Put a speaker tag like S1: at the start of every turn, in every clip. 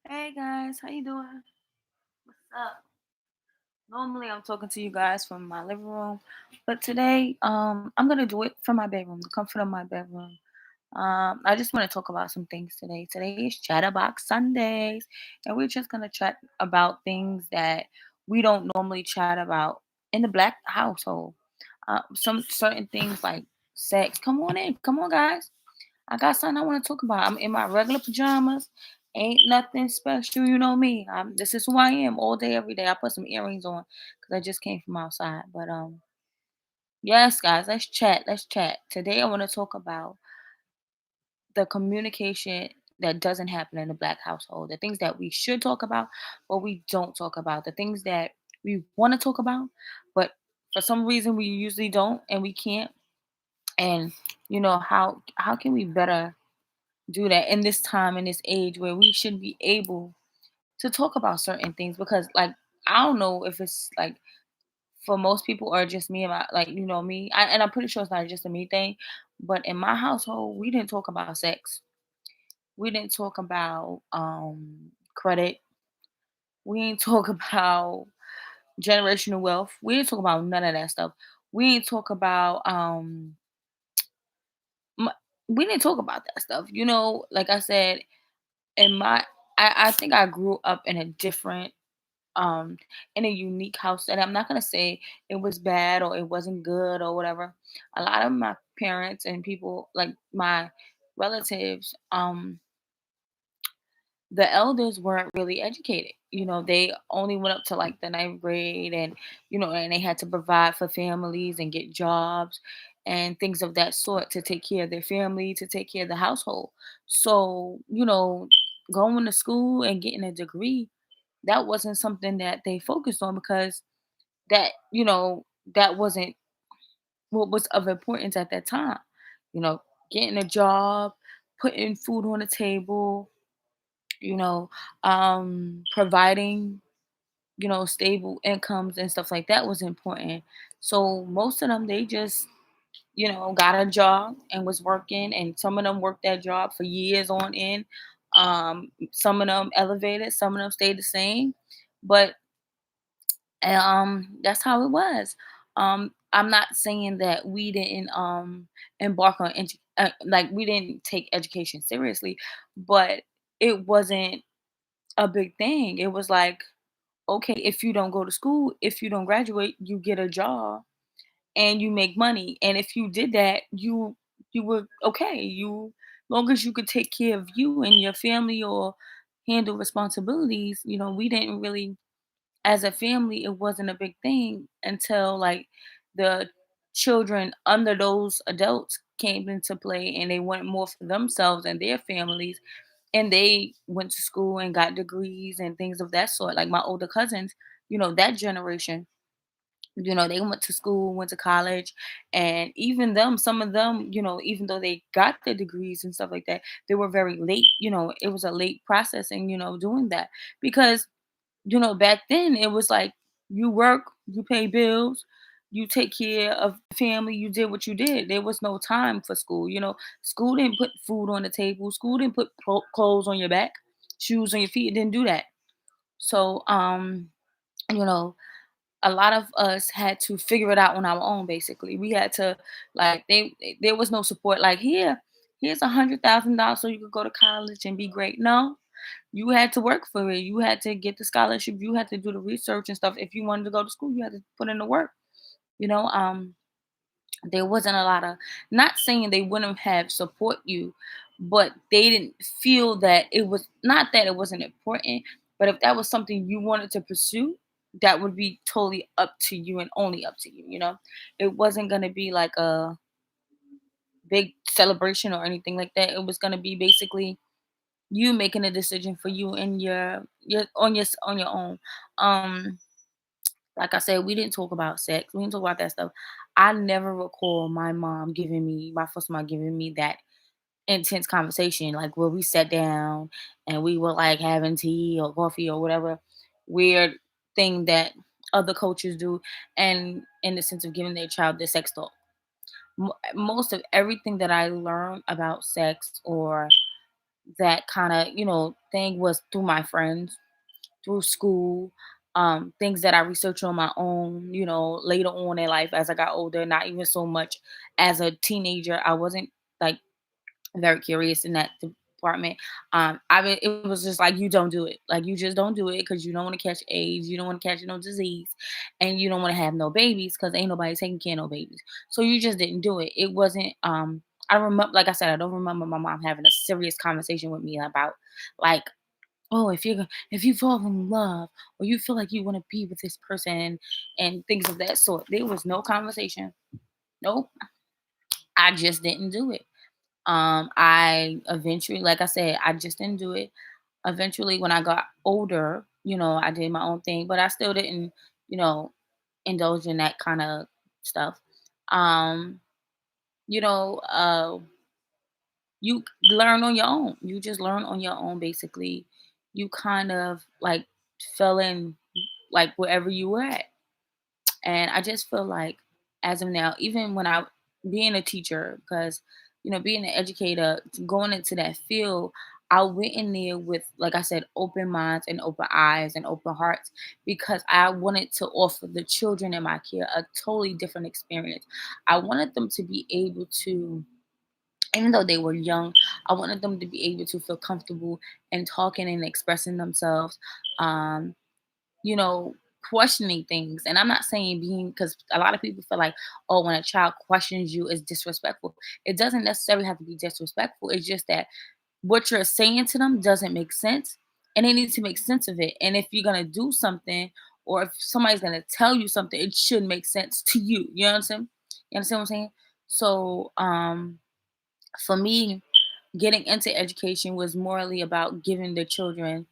S1: Hey guys, how you doing? What's up? Normally I'm talking to you guys from my living room, but today I'm gonna do it from my bedroom, the comfort of my bedroom. I just want to talk about some things today. Today is Chatterbox Sundays, and we're just gonna chat about things that we don't normally chat about in the black household. Some certain things like sex. Come on in, come on guys. I got something I want to talk about. I'm in my regular pajamas. Ain't nothing special, you know me. This is who I am all day, every day. I put some earrings on because I just came from outside. But yes, guys, let's chat. Let's chat. Today I want to talk about the communication that doesn't happen in the black household. The things that we should talk about, but we don't talk about. The things that we want to talk about, but for some reason we usually don't and we can't. And how can we better do that in this time in this age where we should be able to talk about certain things because I don't know if it's like for most people or just me and my me and I'm pretty sure it's not just a me thing, but in my household we didn't talk about sex, we didn't talk about credit, we didn't talk about generational wealth, we didn't talk about none of that stuff, we didn't talk about m- we didn't talk about that stuff, like I said in my I think I grew up in a different in a unique house and I'm not gonna say it was bad or it wasn't good or whatever. A lot of my parents and people like my relatives, the elders weren't really educated. They only went up to like the ninth grade and and they had to provide for families and get jobs and things of that sort to take care of their family, to take care of the household. So, going to school and getting a degree, that wasn't something that they focused on because that wasn't what was of importance at that time. You know, getting a job, putting food on the table, you know, providing, stable incomes and stuff like that was important. So most of them, they just, got a job and was working, and some of them worked that job for years on end. Some of them elevated, some of them stayed the same, but that's how it was. I'm not saying that we didn't embark on like we didn't take education seriously, but it wasn't a big thing. It was like, okay, if you don't go to school, if you don't graduate, you get a job and you make money. And if you did that, you were okay. You long as you could take care of you and your family or handle responsibilities, we didn't really, as a family, it wasn't a big thing until like the children under those adults came into play and they went more for themselves and their families, and they went to school and got degrees and things of that sort. Like my older cousins, that generation, they went to school, went to college, and even them, some of them, even though they got their degrees and stuff like that, they were very late. It was a late processing, doing that because back then it was like you work, you pay bills, you take care of the family, you did what you did. There was no time for school. School didn't put food on the table, school didn't put clothes on your back, shoes on your feet. It didn't do that. So, you know, a lot of us had to figure it out on our own. Basically, we had to like there was no support. Like here's $100,000 so you could go to college and be great. No, you had to work for it. You had to get the scholarship. You had to do the research and stuff. If you wanted to go to school, you had to put in the work. You know, um, there wasn't a lot of, not saying they wouldn't have support you, but they didn't feel that it was, not that it wasn't important, but if that was something you wanted to pursue, that would be totally up to you and only up to you. It wasn't going to be like a big celebration or anything like that. It was going to be basically you making a decision for you and on your own. Um, like I said, we didn't talk about sex. We didn't talk about that stuff. I never recall my first mom giving me that intense conversation, like where we sat down and we were like having tea or coffee or whatever weird thing that other cultures do, and in the sense of giving their child the sex talk. Most of everything that I learned about sex or that kind of, thing was through my friends, through school, things that I researched on my own, later on in life as I got older, not even so much as a teenager. I wasn't like very curious in that department. It was just like, you don't do it. Like, you just don't do it because you don't want to catch AIDS, you don't want to catch no disease, and you don't want to have no babies because ain't nobody taking care of no babies. So you just didn't do it. It wasn't. I remember, like I said, I don't remember my mom having a serious conversation with me about like, oh, if you fall in love or you feel like you want to be with this person and things of that sort. There was no conversation. Nope. I just didn't do it. I eventually, like I said, I just didn't do it. Eventually, when I got older, I did my own thing, but I still didn't, you know, indulge in that kind of stuff. Um, you know, uh, you learn on your own. You just learn on your own, basically. You kind of like fell in like wherever you were at. And I just feel like as of now, even when I being a teacher, because being an educator, going into that field, I went in there with, like I said, open minds and open eyes and open hearts because I wanted to offer the children in my care a totally different experience. I wanted them to be able to, even though they were young, I wanted them to be able to feel comfortable and talking and expressing themselves. Um, you know, questioning things. And I'm not saying being, because a lot of people feel like, oh, when a child questions you is disrespectful. It doesn't necessarily have to be disrespectful. It's just that what you're saying to them doesn't make sense. And they need to make sense of it. And if you're gonna do something, or if somebody's gonna tell you something, it should make sense to you. You know what I'm saying? You understand what I'm saying? So for me, getting into education was morally about giving the children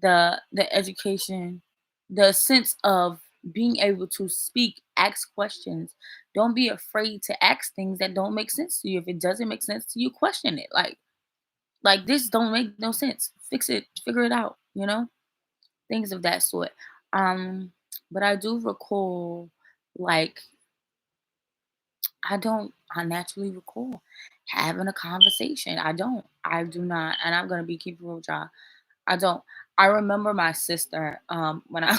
S1: the education, the sense of being able to speak, ask questions. Don't be afraid to ask things that don't make sense to you. If it doesn't make sense to you, question it. Like this don't make no sense. Fix it, figure it out, things of that sort. Um, but I do recall, like, I don't unnaturally recall having a conversation. I don't. I do not. And I'm gonna be keeping real with y'all. I don't. I remember my sister, when I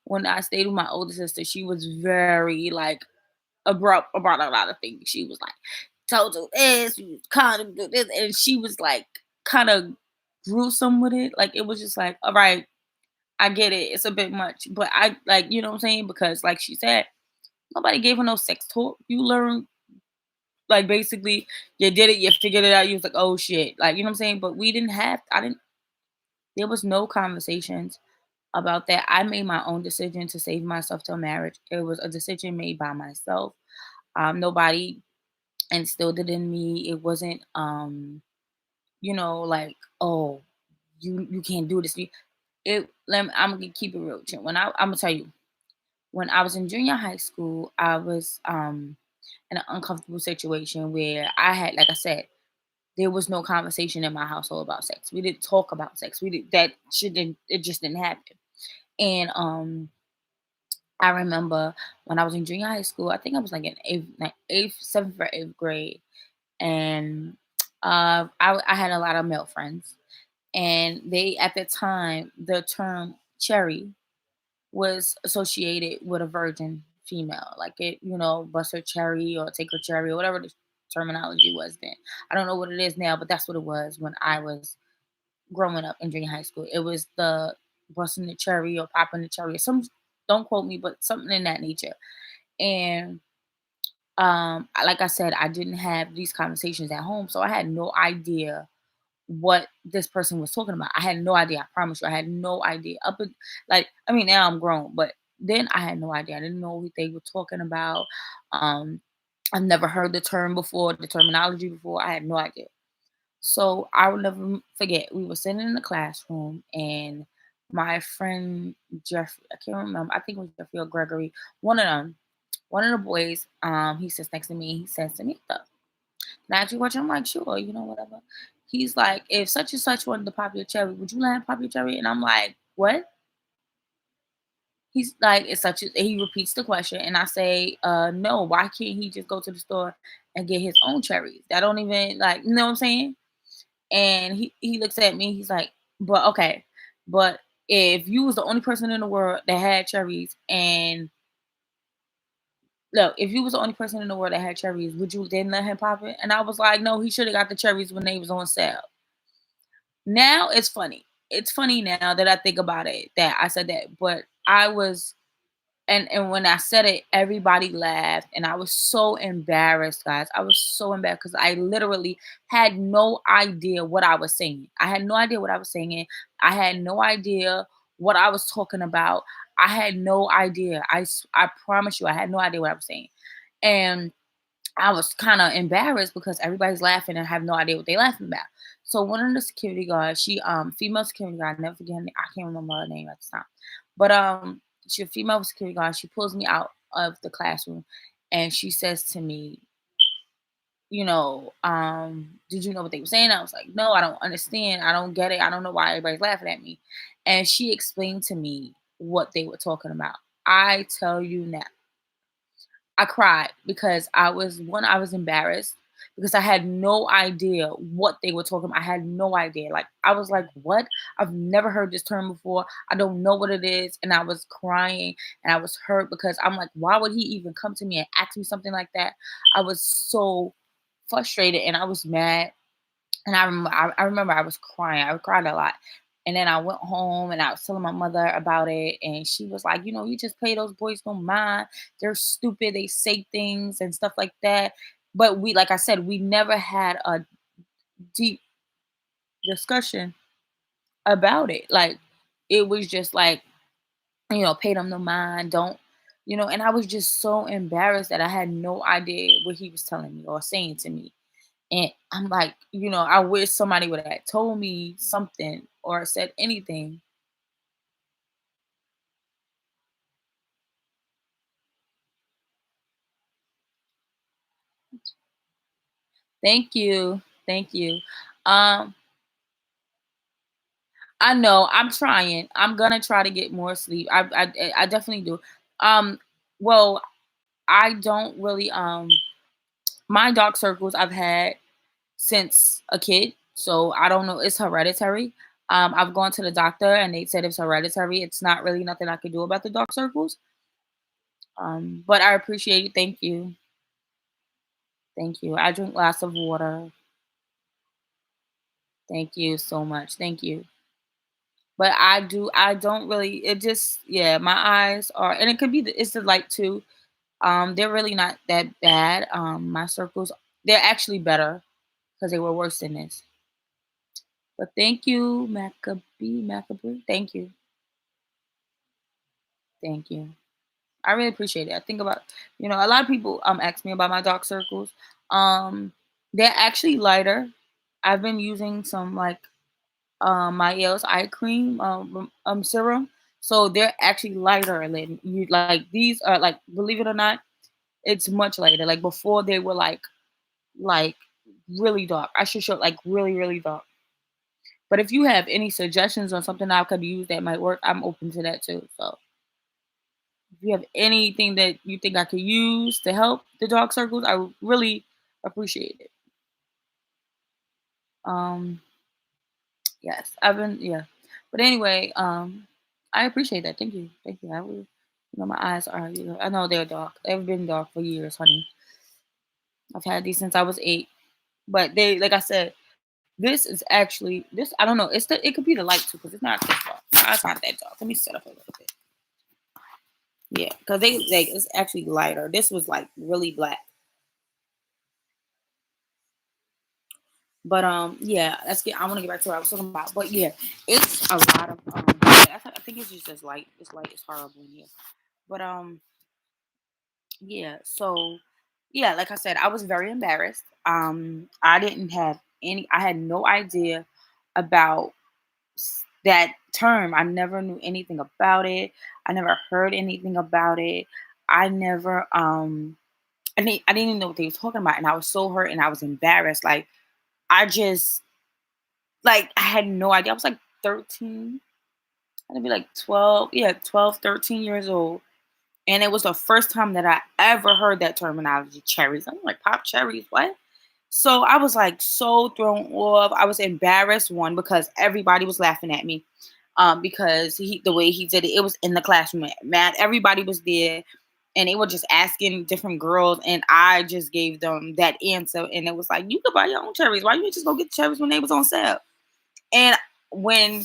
S1: when I stayed with my older sister, she was very like abrupt about a lot of things. She was like, told you this, you kind of do this, and she was like kind of gruesome with it. Like it was just like, all right, I get it. It's a bit much. But I like, you know what I'm saying? Because like she said, nobody gave her no sex talk. You learn like basically you did it, you figured it out, you was like, oh shit. Like, you know what I'm saying? But we didn't have I didn't there was no conversations about that. I made my own decision to save myself till marriage. It was a decision made by myself. Nobody instilled it in me. It wasn't like, oh, you can't do this. I'm gonna keep it real with you. I'm gonna tell you, when I was in junior high school, I was in an uncomfortable situation where I had, like I said, there was no conversation in my household about sex. We didn't talk about sex. We did that shit didn't it just didn't happen. And I remember when I was in junior high school, I think I was like in eighth, seventh or eighth grade, and I had a lot of male friends, and they at the time the term cherry was associated with a virgin female, like it, bust her cherry or take her cherry or whatever the terminology was then. I don't know what it is now, but that's what it was when I was growing up in junior high school. It was the busting the cherry or popping the cherry. Some don't quote me, but something in that nature. And like I said, I didn't have these conversations at home, so I had no idea what this person was talking about. I had no idea. I promise you, I had no idea. Like, I mean, now I'm grown, but then I had no idea. I didn't know what they were talking about. Um, I've never heard the term before, the terminology before. I had no idea. So I will never forget. We were sitting in the classroom, and my friend Jeffrey, I can't remember. I think it was Jeffrey or Gregory. One of them, one of the boys. He sits next to me. He says to me, "Can I ask you a question?" I'm like, "Sure, whatever." He's like, "If such and such wanted to pop your cherry, would you let him pop your cherry?" And I'm like, "What?" He's like, "It's such a." He repeats the question, and I say, "No. Why can't he just go to the store and get his own cherries? That don't even like, you know what I'm saying?" And he looks at me, he's like, "But okay, but if you was the only person in the world that had cherries and look, if you was the only person in the world that had cherries, would you then let him pop it?" And I was like, "No, he should have got the cherries when they was on sale." Now it's funny. It's funny now that I think about it that I said that, but I was and when I said it, everybody laughed, and I was so embarrassed, guys. I was so embarrassed because I literally had no idea what I was saying. I had no idea what I was saying. I had no idea what I was talking about. I had no idea. I promise you, I had no idea what I was saying, and I was kind of embarrassed because everybody's laughing and I have no idea what they laughing about. So one of the security guards, she female security guard, I never forget her name, I can't remember her name at the time. But she a female security guard, she pulls me out of the classroom and she says to me, did you know what they were saying? I was like, no, I don't understand. I don't get it. I don't know why everybody's laughing at me. And she explained to me what they were talking about. I tell you now, I cried because I was embarrassed because I had no idea what they were talking about. I had no idea. Like I was like, "What? I've never heard this term before. I don't know what it is." And I was crying and I was hurt because I'm like, "Why would he even come to me and ask me something like that?" I was so frustrated and I was mad and I remember I was crying. I cried a lot. And then I went home and I was telling my mother about it. And she was like, you just pay those boys no mind. They're stupid. They say things and stuff like that. But like I said, we never had a deep discussion about it. Like, it was just like, pay them no mind. And I was just so embarrassed that I had no idea what he was telling me or saying to me. And I'm like, I wish somebody would have told me something or said anything. Thank you. Thank you. Um, I know I'm trying. I'm gonna try to get more sleep. I definitely do. Um, well, I don't really my dark circles I've had since a kid, so I don't know. It's hereditary. I've gone to the doctor and they said it's hereditary. It's not really nothing I can do about the dark circles. But I appreciate it. Thank you. Thank you. I drink lots of water. Thank you so much. Thank you. But I don't really it just yeah, my eyes are and it could be it's the light too. They're really not that bad. My circles they're actually better because they were worse than this. But thank you, Maccabee. Thank you. Thank you. I really appreciate it. I think about a lot of people ask me about my dark circles. Um, they're actually lighter. I've been using some like my Yale's eye cream serum. So they're actually lighter than you like these are like believe it or not, it's much lighter. Like before they were like really dark. I should show like really, really dark. But if you have any suggestions on something I could use that might work, I'm open to that too. So if you have anything that you think I could use to help the dark circles, I would really appreciate it. Um yes, I've been yeah. But anyway, I appreciate that. Thank you. Thank you. I will my eyes are, I know they're dark. They've been dark for years, honey. I've had these since I was 8. But they like I said, this is actually this I don't know. It could be the light too, because it's not that dark. No, it's not that dark. Let me set up a little bit. Yeah, because they like it's actually lighter. This was like really black. But yeah, I want to get back to what I was talking about. But yeah, it's a lot of yeah, I think it's just this light. This light is horrible in here. But yeah, so yeah, like I said, I was very embarrassed. I didn't have I had no idea about that term. I never knew anything about it. I never heard anything about it. I never I didn't even know what they were talking about, and I was so hurt and I was embarrassed. Like I just I had no idea. I was like 13. I'd be like 12, yeah, 12, 13 years old. And it was the first time that I ever heard that terminology, cherries. I'm like, pop cherries, what? So I was like so thrown off. I was embarrassed, one, because everybody was laughing at me. Because the way he did it, it was in the classroom. Man, everybody was there and they were just asking different girls, and I just gave them that answer. And it was like, you could buy your own cherries. Why you ain't just go get cherries when they was on sale? And when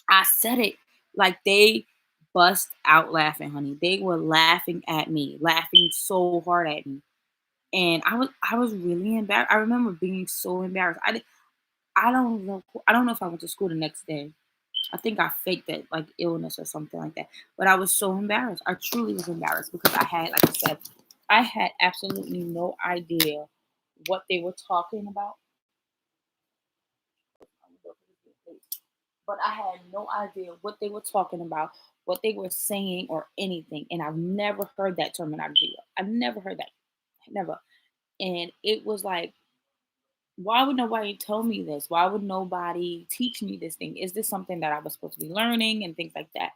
S1: I said it, like, they bust out laughing, honey. They were laughing at me, laughing so hard at me. And I was really embarrassed. I remember being so embarrassed. I don't know if I went to school the next day. I think I faked it, like illness or something like that. But I was so embarrassed. I truly was embarrassed because I had, like I said, I had absolutely no idea what they were talking about. But I had no idea what they were talking about, what they were saying, or anything. And I've never heard that terminology. I've never heard that. Never. And it was like, why would nobody tell me this? Why would nobody teach me this thing? Is this something that I was supposed to be learning and things like that?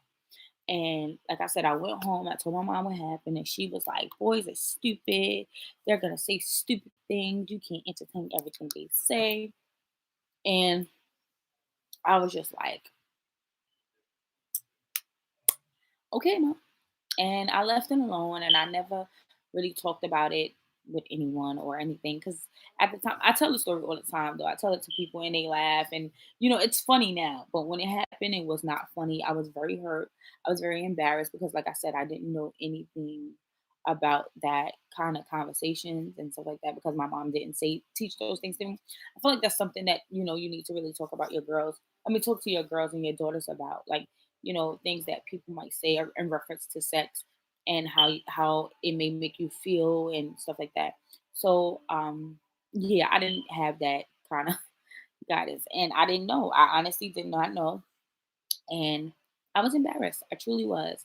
S1: And like I said, I went home. I told my mom what happened, and she was like, "Boys are stupid. They're gonna say stupid things. You can't entertain everything they say." And I was just like, "Okay, mom." And I left it alone, and I never really talked about it with anyone or anything, because at the time, I tell the story all the time, though. I tell it to people and they laugh, and it's funny now, but when it happened, it was not funny. I was very hurt. I was very embarrassed because, like I said, I didn't know anything about that kind of conversations and stuff like that, because my mom didn't say teach those things to me. I feel like that's something that you need to really talk about your girls. I mean, talk to your girls and your daughters about, like, things that people might say in reference to sex, and how it may make you feel and stuff like that. So yeah, I didn't have that kind of guidance, and I didn't know. I honestly did not know, and I was embarrassed. I truly was.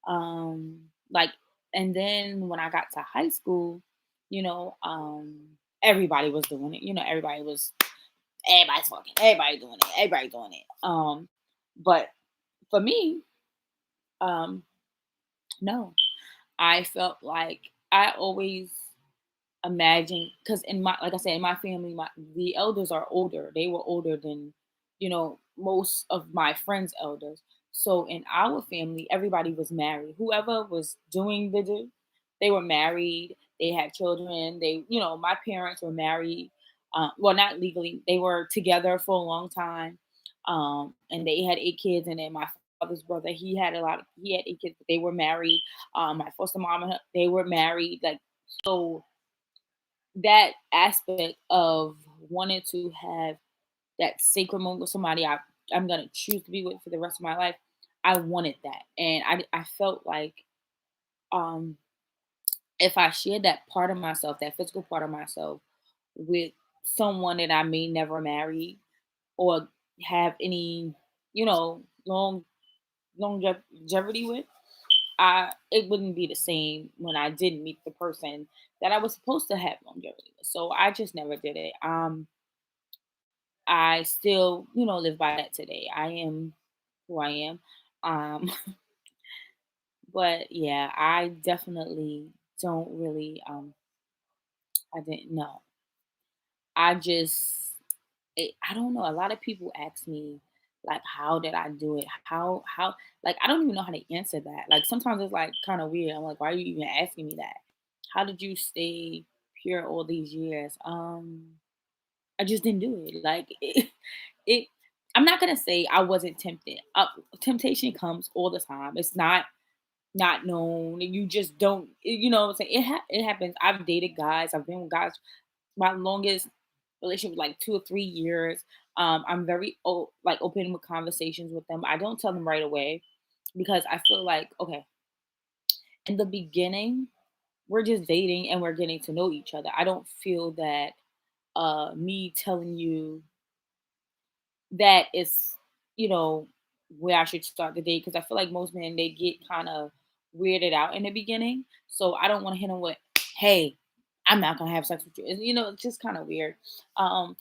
S1: Like, and then when I got to high school, everybody was doing it. Everybody's fucking, everybody doing it, everybody doing it. But for me, um, no, I felt like I always imagine, because in my like I said, in my family, the elders are older. They were older than most of my friends' elders. So in our family, everybody was married. Whoever was doing the do, they were married. They had children. My parents were married. Well, not legally. They were together for a long time, and they had 8 kids. And then my father's brother, he had 8 kids, but they were married. My foster mom, they were married. Like, so that aspect of wanting to have that sacred moment with somebody I'm gonna choose to be with for the rest of my life. I wanted that, and I felt like, um, if I shared that part of myself, that physical part of myself, with someone that I may never marry or have any, longevity with, it wouldn't be the same when I didn't meet the person that I was supposed to have longevity with. So I just never did it. I still, live by that today. I am who I am. Um, but yeah, I definitely don't really, I didn't know. I just, I don't know. A lot of people ask me, like, how did I do it? Like, I don't even know how to answer that. Like, sometimes it's like kind of weird. I'm like, why are you even asking me that? How did you stay pure all these years? I just didn't do it. Like, it I'm not gonna say I wasn't tempted. Temptation comes all the time. It's not known. You just don't. What I'm saying, it happens. I've dated guys. I've been with guys. My longest relationship was like 2 or 3 years. I'm very like open with conversations with them. I don't tell them right away because I feel like, okay, in the beginning we're just dating and we're getting to know each other. I don't feel that me telling you that is, you know, where I should start the date, because I feel like most men, they get kind of weirded out in the beginning. So I don't want to hit them with, "Hey, I'm not gonna have sex with you." It's just kind of weird. Now,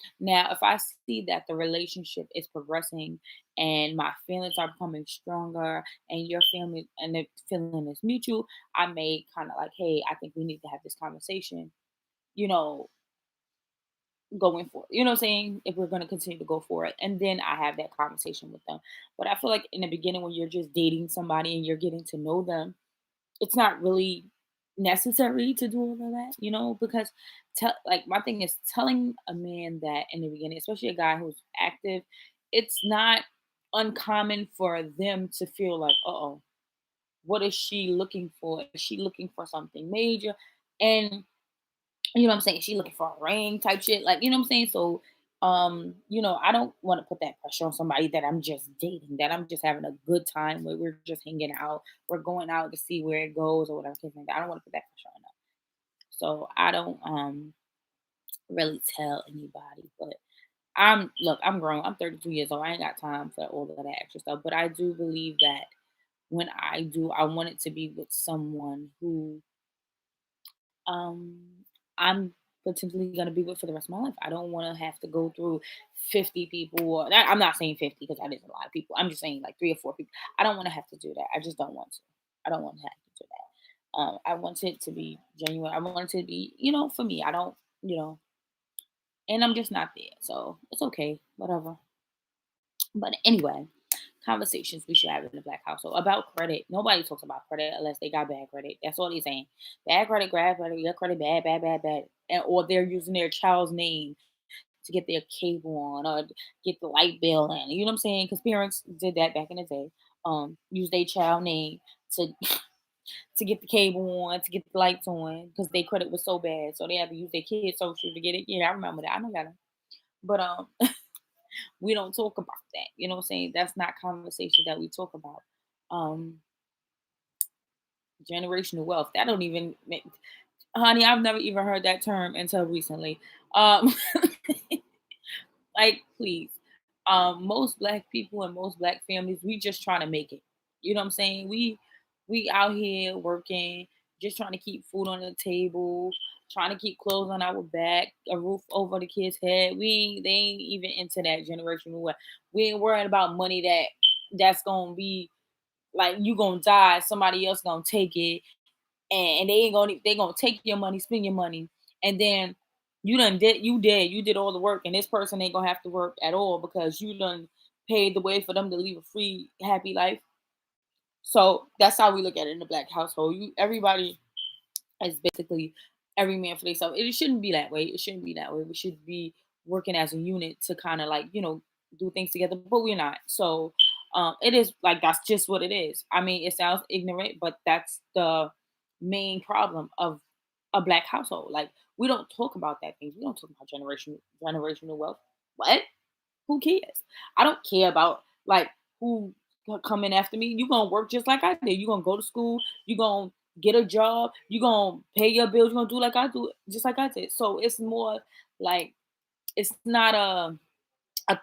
S1: if I see that the relationship is progressing and my feelings are becoming stronger, and your family and the feeling is mutual, I may kind of like, "Hey, I think we need to have this conversation." You know, going for it. You know what I'm saying? If we're gonna continue to go for it. And then I have that conversation with them. But I feel like in the beginning when you're just dating somebody and you're getting to know them, it's not really necessary to do all of that, because like my thing is telling a man that in the beginning, especially a guy who's active, it's not uncommon for them to feel like, oh, what is she looking for? Is she looking for something major? And you know what I'm saying? She looking for a ring type shit. Like, you know what I'm saying? So, I don't want to put that pressure on somebody that I'm just dating, that I'm just having a good time with. We're just hanging out. We're going out to see where it goes or whatever. Like that. I don't want to put that pressure on them. So I don't really tell anybody. But I'm grown. I'm 32 years old. I ain't got time for all of that extra stuff. But I do believe that when I do, I want it to be with someone who um I'm potentially gonna be with for the rest of my life. I don't want to have to go through 50 people. Or I'm not saying 50 because that is a lot of people. I'm just saying like 3 or 4 people. I don't want to have to do that. I just don't want to. I don't want to have to do that. I want it to be genuine. I want it to be, for me. I don't, and I'm just not there. So it's okay, whatever. But anyway, conversations we should have in the black household about credit. Nobody talks about credit unless they got bad credit. That's all they're saying. Bad credit, your credit bad, bad, bad, bad. Or they're using their child's name to get their cable on or get the light bill in. You know what I'm saying? Because parents did that back in the day. Use their child name to to get the cable on, to get the lights on, because their credit was so bad. So they had to use their kid's social to get it. Yeah, I remember that. I know that. But we don't talk about that. You know what I'm saying? That's not conversation that we talk about. Um, Generational wealth. That don't even make, honey, I've never even heard that term until recently. Um, like, please. Most black people and most black families, we just trying to make it. You know what I'm saying? We out here working, just trying to keep food on the table, trying to keep clothes on our back, a roof over the kid's head. They ain't even into that generational wealth. We ain't worrying about money that's gonna be like you gonna die, somebody else gonna take it, and they gonna take your money, spend your money, and then you did all the work, and this person ain't gonna have to work at all because you done paid the way for them to live a free, happy life. So that's how we look at it in the black household. Everybody is basically every man for themselves. It shouldn't be that way. It shouldn't be that way. We should be working as a unit to kind of like, do things together, but we're not. So it is like that's just what it is. I mean, it sounds ignorant, but that's the main problem of a black household. Like we don't talk about that things. We don't talk about generational wealth. What? Who cares? I don't care about like who coming after me. You gonna work just like I did. You gonna go to school. You gonna get a job. You gonna pay your bills. You gonna do like I do, just like I did. So it's more like it's not a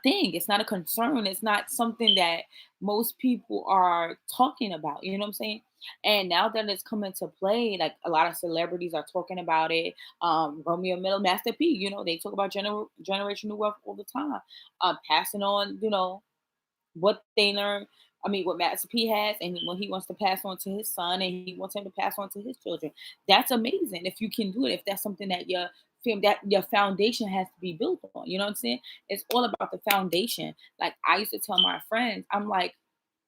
S1: thing. It's not a concern. It's not something that most people are talking about. You know what I'm saying? And now that it's come into play, like a lot of celebrities are talking about it. Romeo Middle, Master P, they talk about generational wealth all the time. Passing on, what they learn. I mean, what Master P has, and what he wants to pass on to his son, and he wants him to pass on to his children. That's amazing if you can do it. If that's something that your foundation has to be built on. You know what I'm saying? It's all about the foundation. Like I used to tell my friends, I'm like,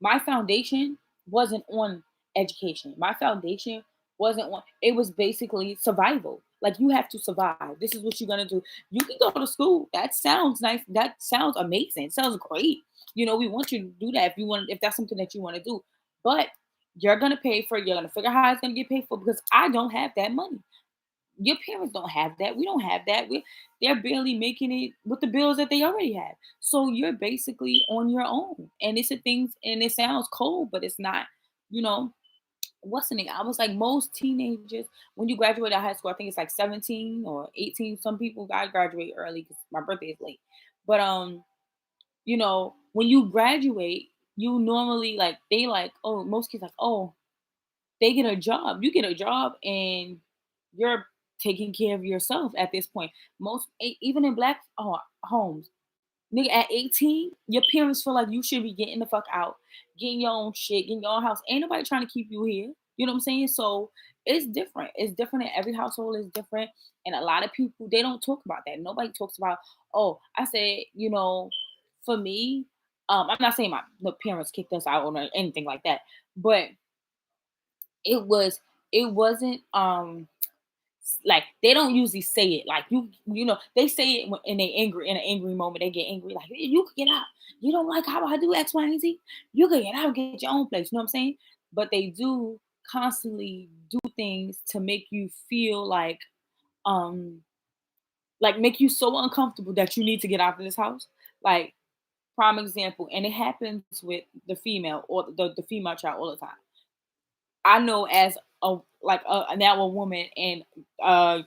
S1: my foundation wasn't on education. My foundation wasn't on. It was basically survival. Like you have to survive. This is what you're gonna do. You can go to school. That sounds nice. That sounds amazing. It sounds great. We want you to do that if that's something that you want to do. But you're gonna pay for it. You're gonna figure out how it's gonna get paid for because I don't have that money. Your parents don't have that. We don't have that. They're barely making it with the bills that they already have. So you're basically on your own. And it's a thing, and it sounds cold, but it's not, you know, what's the name? I was like most teenagers, when you graduate out of high school, I think it's like 17 or 18. Some people got graduate early because my birthday is late. But when you graduate, you normally like they like, oh, most kids like, oh, they get a job. You get a job and you're taking care of yourself at this point. Even in black homes, nigga, at 18, your parents feel like you should be getting the fuck out, getting your own shit, getting your own house. Ain't nobody trying to keep you here. You know what I'm saying? So it's different. It's different, and every household is different. And a lot of people, they don't talk about that. Nobody talks about, oh, I said, for me, I'm not saying my the parents kicked us out or anything like that, but it was it wasn't like they don't usually say it like they say it when, in an angry moment they get angry like you could get out, you don't like how I do X, Y, and Z, you could get out and get your own place, you know what I'm saying? But they do constantly do things to make you feel um make you so uncomfortable that you need to get out of this house. Like, prime example, and it happens with the female or the female child all the time. I know as now a woman and uh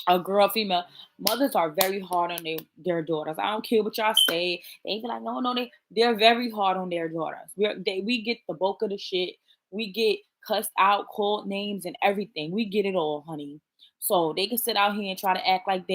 S1: a girl, female, mothers are very hard on their daughters. I don't care what y'all say. They be like, no, no, they're very hard on their daughters. We get the bulk of the shit. We get cussed out, called names, and everything. We get it all, honey. So they can sit out here and try to act like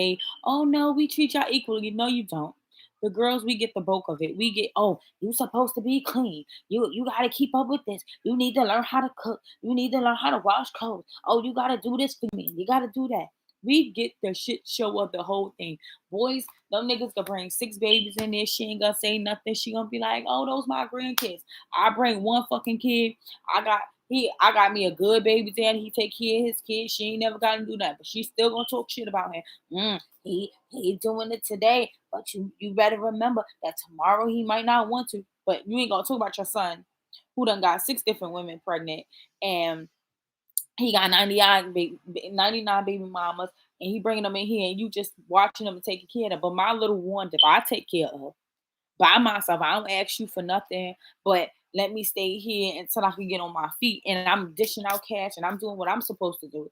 S1: oh no, we treat y'all equally. No, you don't. The girls, we get the bulk of it. We get, oh, you supposed to be clean. You gotta keep up with this. You need to learn how to cook. You need to learn how to wash clothes. Oh, you gotta do this for me. You gotta do that. We get the shit show of the whole thing. Boys, them niggas gonna bring 6 babies in there. She ain't gonna say nothing. She gonna be like, oh, those my grandkids. I bring one fucking kid. I got me a good baby daddy. He take care of his kids. She ain't never gotta do that. But she still gonna talk shit about him. He doing it today. But you better remember that tomorrow he might not want to. But you ain't gonna talk about your son who done got 6 different women pregnant and he got 99 baby mamas, and he bringing them in here, and you just watching them and taking care of them. But my little one that I take care of by myself, I don't ask you for nothing, but let me stay here until I can get on my feet. And I'm dishing out cash, and I'm doing what I'm supposed to do.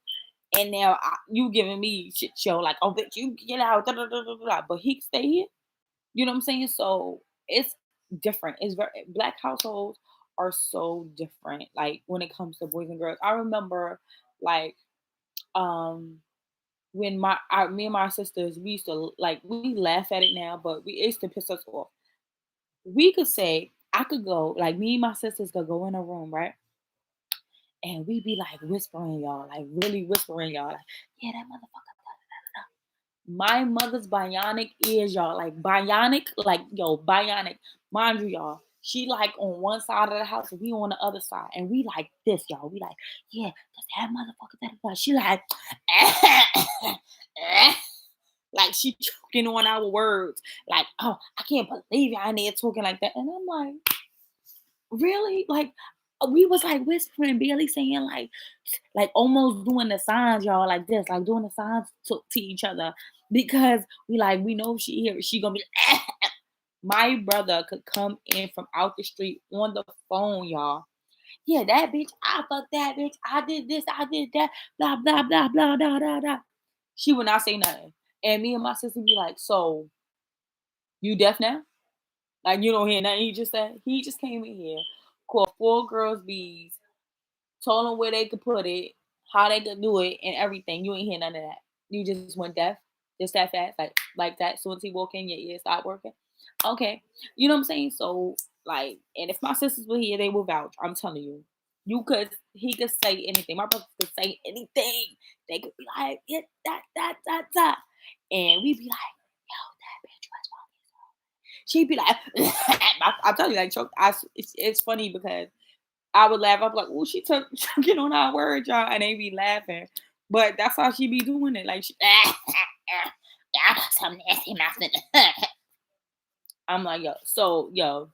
S1: And now you giving me shit show like, oh, bitch, you get out, da, da, da, da, da. But he can stay here. You know what I'm saying? So it's different. It's very black households are so different. Like when it comes to boys and girls, I remember like um when me and my sisters, we used to like we laugh at it now, but it used to piss us off. We could say I could go like me and my sisters could go in a room, right? And we be like whispering y'all, like really whispering y'all, like, yeah, that motherfucker. My mother's bionic ears, y'all. Like bionic, like yo, bionic. Mind you, y'all. She like on one side of the house and we on the other side. And we like this, y'all. We like, yeah, cause that motherfucker that she like like she choking on our words. Like, oh, I can't believe y'all in there talking like that. And I'm like, really? Like we was like whispering, barely saying like almost doing the signs, y'all, like this, like doing the signs to each other because we know if she here, she gonna be. My brother could come in from out the street on the phone, y'all. Yeah, that bitch, I fucked that bitch. I did this, I did that, blah blah blah blah blah blah blah. She would not say nothing, and me and my sister be like, so you deaf now? Like you don't hear nothing he just said? He just came in here, called 4 girls bees, told them where they could put it, how they could do it, and everything. You ain't hear none of that. You just went deaf, just that fast, like that. Soon as he walk in, your ears stop working. Okay, you know what I'm saying? So like, and if my sisters were here, they would vouch. I'm telling you, he could say anything. My brothers could say anything. They could be like, yeah, that, and we'd be like, yo, that bitch was wrong. She'd be like, I tell you, like, it's funny because I would laugh. I'd be like, "Oh, she took choking on our words, y'all," and they be laughing. But that's how she be doing it. Like, y'all got some nasty mouth. I'm like, yo,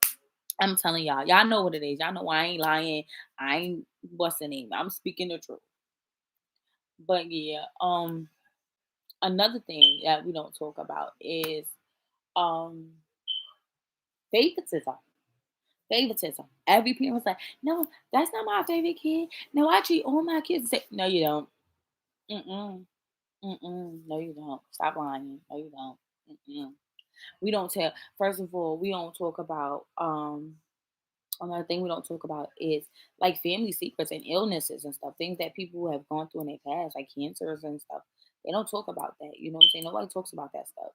S1: I'm telling y'all know what it is. Y'all know I ain't lying. I ain't busting in. I'm speaking the truth. But yeah, another thing that we don't talk about is um favoritism. Favoritism. Every parent was like, no, that's not my favorite kid. No, I treat all my kids the same. No, you don't. Mm-mm. Mm-mm. No, you don't. Stop lying. No, you don't. Mm-mm. We don't tell. First of all, we don't talk about. Another thing we don't talk about is like family secrets and illnesses and stuff. Things that people have gone through in their past, like cancers and stuff. They don't talk about that. You know what I'm saying? Nobody talks about that stuff.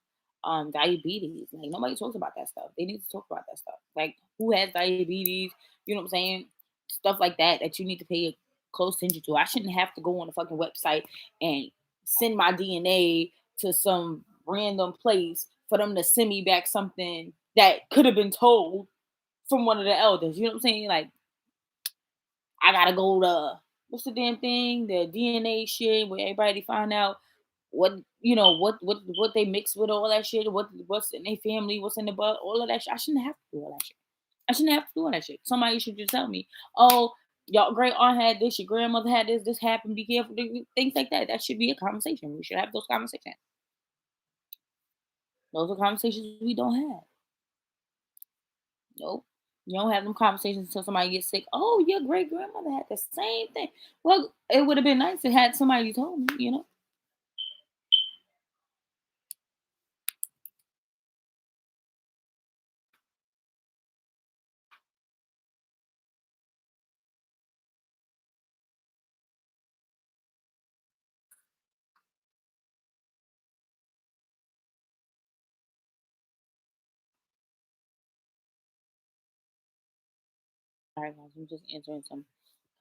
S1: Diabetes. Like nobody talks about that stuff. They need to talk about that stuff. Like who has diabetes? You know what I'm saying? Stuff like that that you need to pay close attention to. I shouldn't have to go on a fucking website and send my DNA to some random place for them to send me back something that could have been told from one of the elders. You know what I'm saying? Like, I gotta go to what's the damn thing? The DNA shit where everybody find out what what they mix with all that shit, what's in their family, what's in the blood, all of that shit. I shouldn't have to do all that shit. I shouldn't have to do all that shit. Somebody should just tell me, oh, y'all great aunt had this, your grandmother had this happened, be careful, things like that. That should be a conversation. We should have those conversations. Those are conversations we don't have. Nope. You don't have them conversations until somebody gets sick. Oh, your great grandmother had the same thing. Well, it would have been nice to had somebody told me, you know. Sorry, guys, I'm just answering some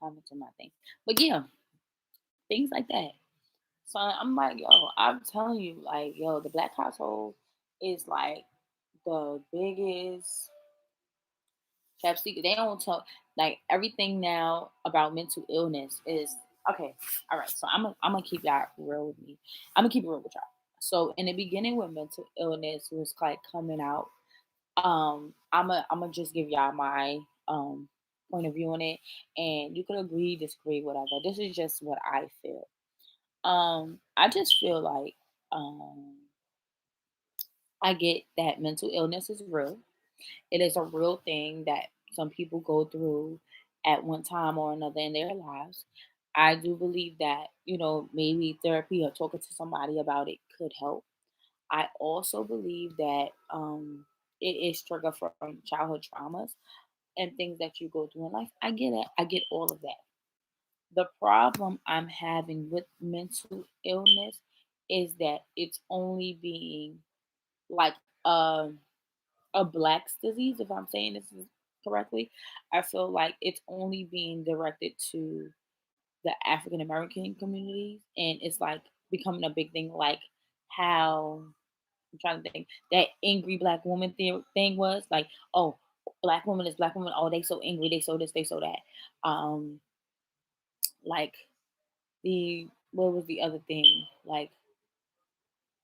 S1: comments on my thing. But yeah, things like that. So I'm like, yo, I'm telling you, like, yo, the black household is like the biggest chapstick. They don't talk like everything now about mental illness is okay. All right, so I'm gonna keep y'all real with me. I'm gonna keep it real with y'all. So in the beginning, when mental illness was like coming out, I'm gonna just give y'all my point of view on it, and you can agree, disagree, whatever. This is just what I feel. I just feel like um I get that mental illness is real. It is a real thing that some people go through at one time or another in their lives. I do believe that, maybe therapy or talking to somebody about it could help. I also believe that it is triggered from childhood traumas and things that you go through in life. I get it. I get all of that. The problem I'm having with mental illness is that it's only being like um a black's disease, if I'm saying this is correctly. I feel like it's only being directed to the African American communities, and it's like becoming a big thing, like how I'm trying to think that angry black woman thing was like, oh, black woman is black woman. Oh, they so angry, they so this, they so that. Like the what was the other thing? Like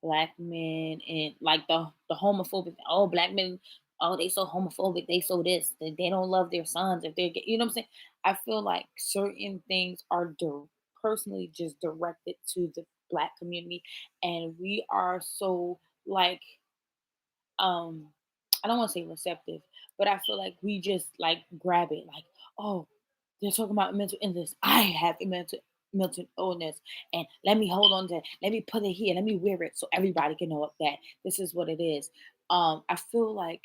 S1: black men and like the homophobic. Oh, black men. Oh, they so homophobic. They so this. They don't love their sons if they're. You know what I'm saying? I feel like certain things are personally just directed to the black community, and we are so like um I don't want to say receptive, but I feel like we just like grab it like, oh, they're talking about mental illness. I have a mental illness, and let me hold on to it. Let me put it here. Let me wear it so everybody can know that this is what it is. I feel like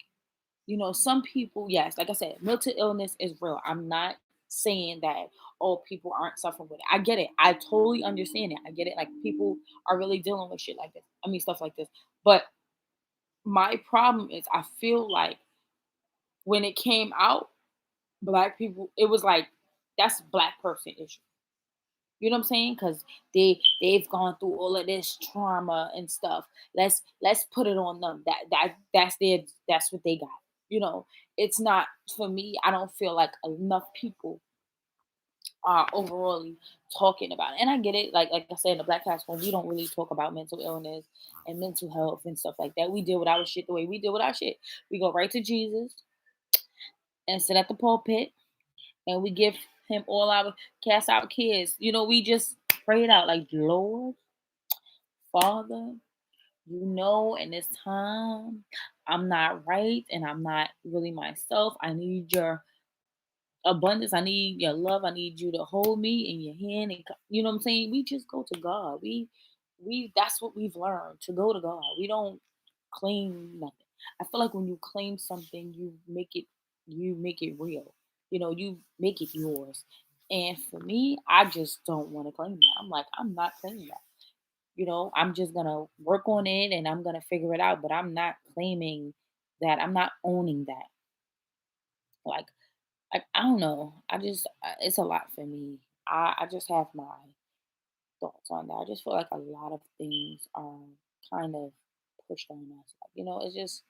S1: some people, yes, like I said, mental illness is real. I'm not saying that all people aren't suffering with it. I get it. I totally understand it. I get it. Like people are really dealing with shit like this. I mean, stuff like this. But my problem is I feel like when it came out, black people, it was like that's black person issue. You know what I'm saying? Because they've gone through all of this trauma and stuff. Let's put it on them. That's what they got. You know, it's not for me. I don't feel like enough people are overall talking about it. And I get it. Like I said, in the Black household, we don't really talk about mental illness and mental health and stuff like that. We deal with our shit the way we deal with our shit. We go right to Jesus and sit at the pulpit and we give him all our cast out kids. We just pray it out like, Lord, Father, in this time I'm not right and I'm not really myself. I need your abundance. I need your love. I need you to hold me in your hand. And you know what I'm saying? We just go to God. We that's what we've learned, to go to God. We don't claim nothing. I feel like when you claim something, you make it real. You make it yours. And for me, I just don't want to claim that. I'm like, I'm not claiming that. I'm just gonna work on it and I'm gonna figure it out. But I'm not claiming that. I'm not owning that. Like I don't know. It's a lot for me. I just have my thoughts on that. I just feel like a lot of things are kind of pushed on us. Like, it's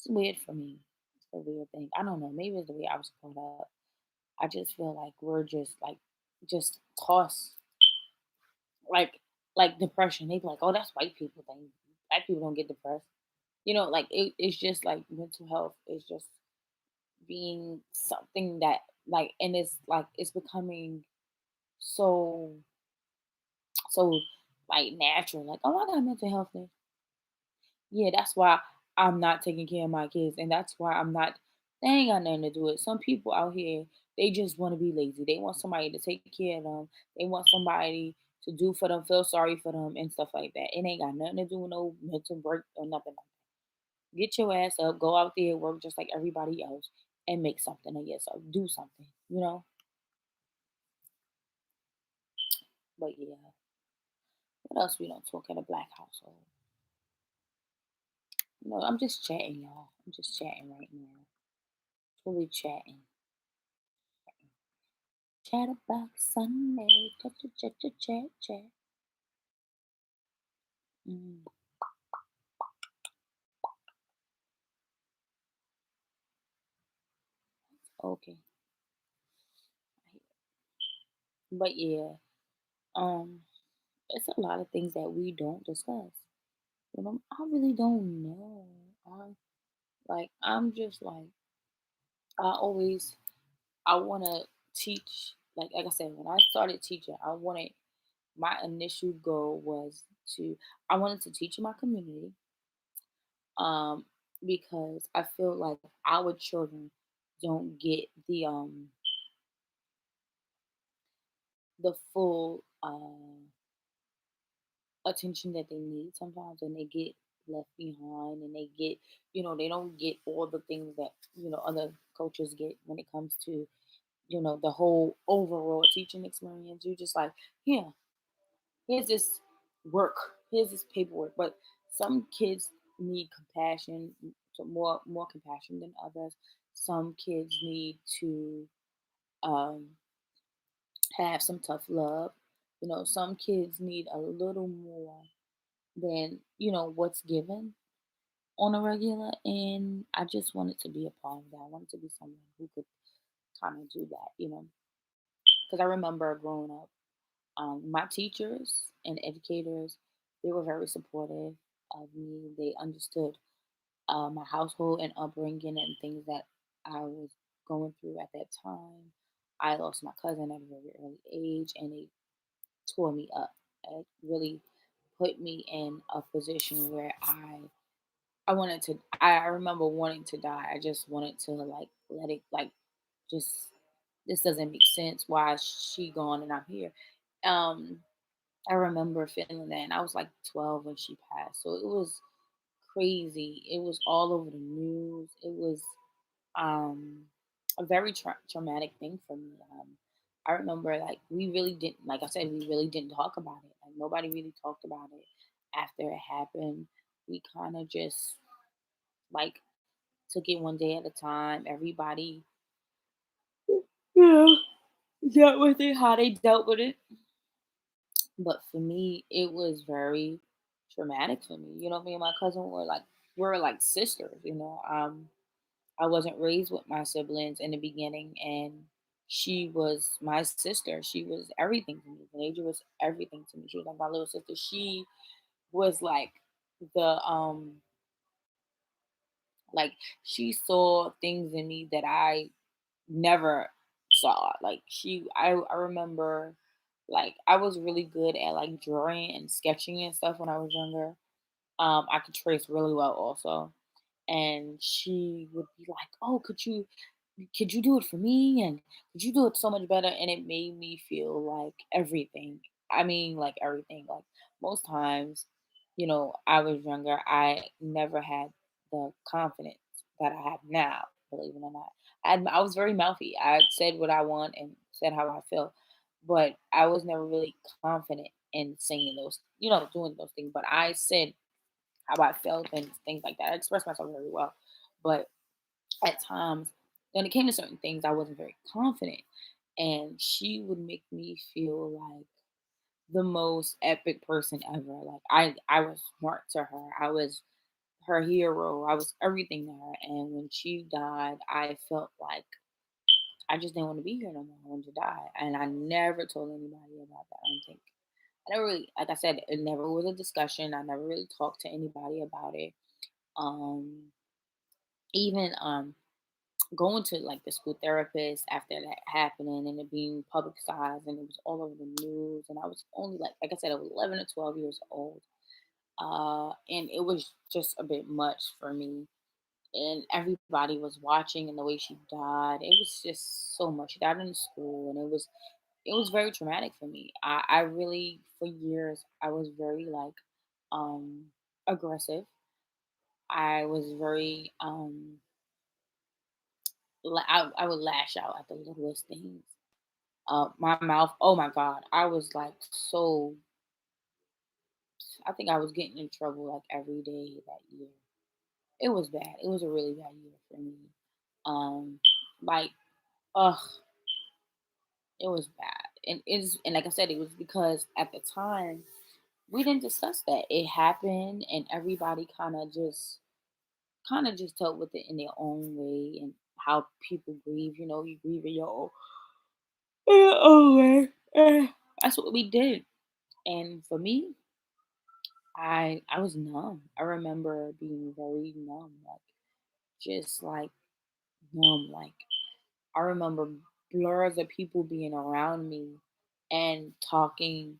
S1: weird for me. It's a weird thing. I don't know. Maybe it's the way I was brought up. I just feel like we're just tossed like depression. They be like, oh, that's white people thing. Black people don't get depressed. It's just like mental health is just being something that and it's like it's becoming so so natural. Like, oh, I got mental health thing. Yeah, that's why I'm not taking care of my kids, and that's why I'm not. They ain't got nothing to do with it. Some people out here, they just want to be lazy. They want somebody to take care of them. They want somebody to do for them, feel sorry for them, and stuff like that. It ain't got nothing to do with no mental break or nothing. Get your ass up, go out there, work just like everybody else, and make something of yourself. Do something. But yeah, what else we don't talk in a black household? I'm just chatting, y'all. I'm just chatting right now. Truly chatting. Chat about Sunday. Chat, chat, chat, chat, chat, chat. Mm, okay. But yeah, um, it's a lot of things that we don't discuss. I really don't know. I'm just like, I always, I want to teach. Like I said, when I started teaching, my initial goal was I wanted to teach in my community, um, because I feel like our children don't get the full attention that they need sometimes, and they get left behind, and they don't get all the things that other coaches get when it comes to the whole overall teaching experience. You just like, yeah, here's this work, here's this paperwork. But some kids need compassion, so more compassion than others. Some kids need to um, have some tough love. Some kids need a little more than what's given on a regular. And I just wanted to be a part of that. I wanted to be someone who could kind of do that. Because I remember growing up, my teachers and educators, they were very supportive of me. They understood my household and upbringing and things that I was going through at that time. I lost my cousin at a very early age, and they tore me up. It really put me in a position where I wanted to. I remember wanting to die. I just wanted to let it just. This doesn't make sense. Why is she gone and I'm here? Um, I remember feeling that, and I was like 12 when she passed. So it was crazy. It was all over the news. It was um, a very traumatic thing for me. I remember we really didn't, like I said, we really didn't talk about it. Like nobody really talked about it after it happened. We kind of just like took it one day at a time. Everybody, yeah, dealt with it how they dealt with it. But for me, it was very traumatic for me. Me and my cousin were like sisters. I wasn't raised with my siblings in the beginning, and she was my sister. She was everything to me. Nature was everything to me. She was like my little sister. She was the like she saw things in me that I never saw. I remember I was really good at drawing and sketching and stuff when I was younger. I could trace really well also. And she would be like, "Oh, could you do it for me? And could you do it so much better?" And it made me feel like everything. I mean, like everything. Like most times, I was younger, I never had the confidence that I have now, believe it or not. I was very mouthy. I said what I want and said how I felt, but I was never really confident in saying doing those things. But I said how I felt and things like that. I expressed myself very well. But at times, when it came to certain things, I wasn't very confident. and she would make me feel like the most epic person ever. Like I was smart to her. I was her hero. I was everything to her. And when she died, I felt like I just didn't want to be here no more. I wanted to die. And I never told anybody about that. I don't think. I never really, like I said, it never was a discussion. I never really talked to anybody about it. Um, even going to like the school therapist after that happening and it being publicized and it was all over the news. And I was only like I said, I was 11 or 12 years old. And it was just a bit much for me. And everybody was watching and the way she died, it was just so much. She died in school and it was very traumatic for me. I really for years I was very like um aggressive. I was very I would lash out at the littlest things. My mouth, oh my god, I was like so I think I was getting in trouble like every day that year. It was bad. It was a really bad year for me. Um like ugh, it was bad. And like I said, it was because at the time we didn't discuss that. It happened and everybody kind of just dealt with it in their own way and how people grieve, you grieve in your own way. That's what we did. And for me, I was numb. I remember being very numb, like just like numb. Like I remember blurs of people being around me and talking,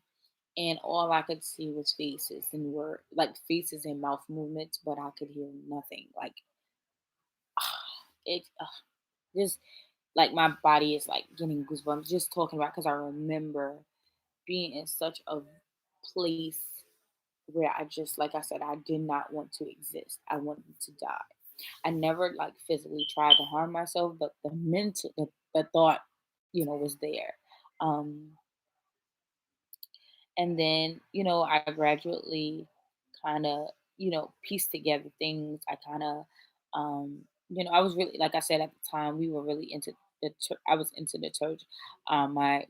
S1: and all I could see was faces and word like faces and mouth movements, but I could hear nothing. Like it just like my body is like getting goosebumps just talking about because I remember being in such a place where I just like I said, I did not want to exist. I wanted to die. I never like physically tried to harm myself, but the thought, was there. Um and then, I gradually kind of, pieced together things. I kind of I was really like I said at the time we were really into I was into the church. My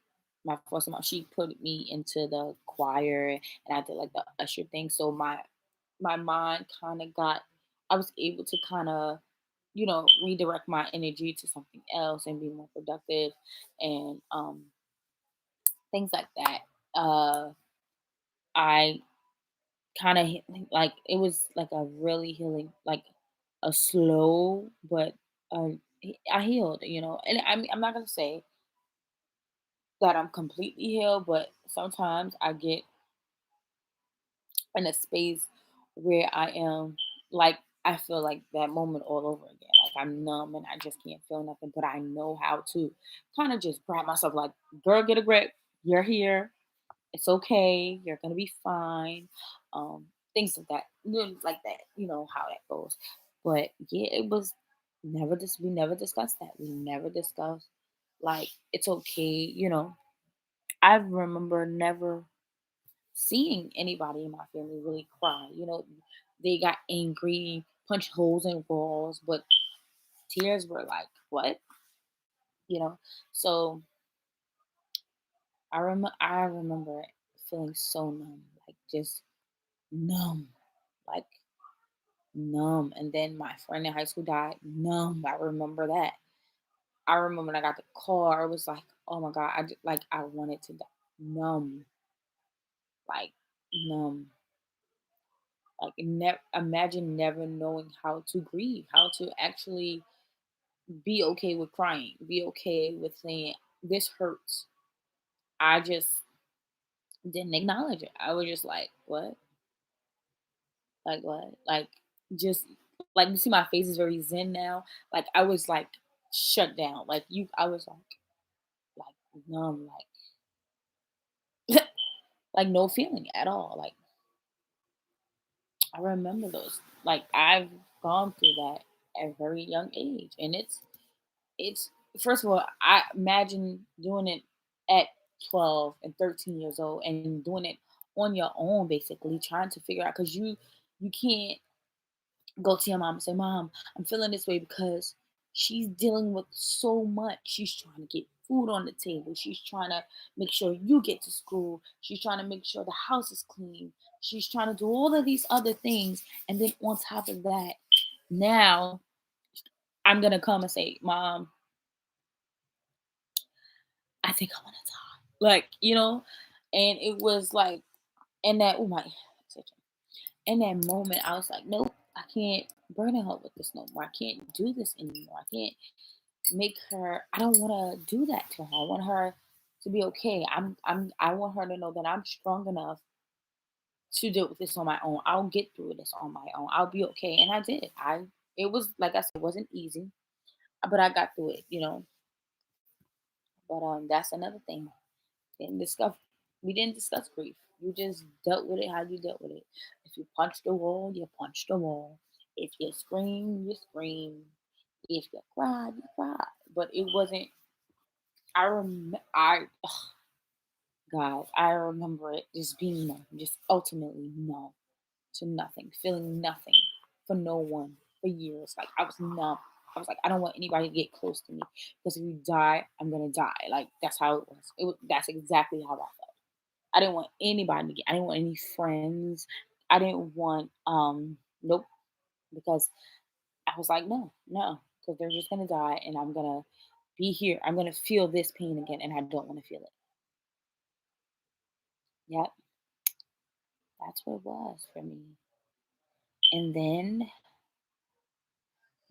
S1: first mom, she put me into the choir and I did like the usher thing. So my mind kind of got I was able to kind of redirect my energy to something else and be more productive and things like that. I kind of like it was like a really healing, like a slow but I healed, and I'm not gonna say that I'm completely healed, but sometimes I get in a space where I am like I feel like that moment all over again. Like I'm numb and I just can't feel nothing, but I know how to kind of just grab myself like, girl, get a grip. You're here. It's okay. You're gonna be fine. Things like that. Like that. You know how that goes. But yeah, it was we never discussed that. We never discussed like it's okay, I remember never seeing anybody in my family really cry. They got angry, punched holes in walls, but tears were like, what? You know? So I remember feeling so numb, like just numb, like numb. And then my friend in high school died, numb. I remember that. I remember when I got the car, it was like, oh my God, like I wanted to die. Numb, like numb. Like imagine never knowing how to grieve, how to actually be okay with crying, be okay with saying this hurts. I just didn't acknowledge it. I was just like, what? Like what? Like just like you see my face is very zen now. Like I was like shut down. Like I was like numb, like like no feeling at all. Like I remember those. Like I've gone through that at a very young age. And it's first of all, I imagine doing it at 12 and 13 years old and doing it on your own, basically trying to figure out because you can't go to your mom and say, Mom, I'm feeling this way because she's dealing with so much. She's trying to get food on the table. She's trying to make sure you get to school. She's trying to make sure the house is clean. She's trying to do all of these other things. And then on top of that, now I'm gonna come and say, Mom, I think I wanna die. Like, and it was like in that oh my in that moment, I was like, nope, I can't burden her with this no more. I can't do this anymore. I can't make her. I don't want to do that to her. I want her to be okay. I want her to know that I'm strong enough to deal with this on my own. I'll get through this on my own. I'll be okay. And I did. It was like I said, it wasn't easy, but I got through it. But that's another thing. Didn't discuss we didn't discuss grief. You just dealt with it how you dealt with it. If you punched the wall, you punched the wall. If you scream, you scream. If you cried, you cried. But it wasn't. I God, I remember it just being numb, just ultimately numb to nothing, feeling nothing for no one for years. Like I was numb. I was like, I don't want anybody to get close to me because if you die, I'm gonna die. Like that's how it was. That's exactly how I felt. I didn't want anybody to get. I didn't want any friends. I didn't want nope, because I was like, no, no, because they're just gonna die, and I'm gonna be here. I'm gonna feel this pain again, and I don't want to feel it. Yep, that's what it was for me. And then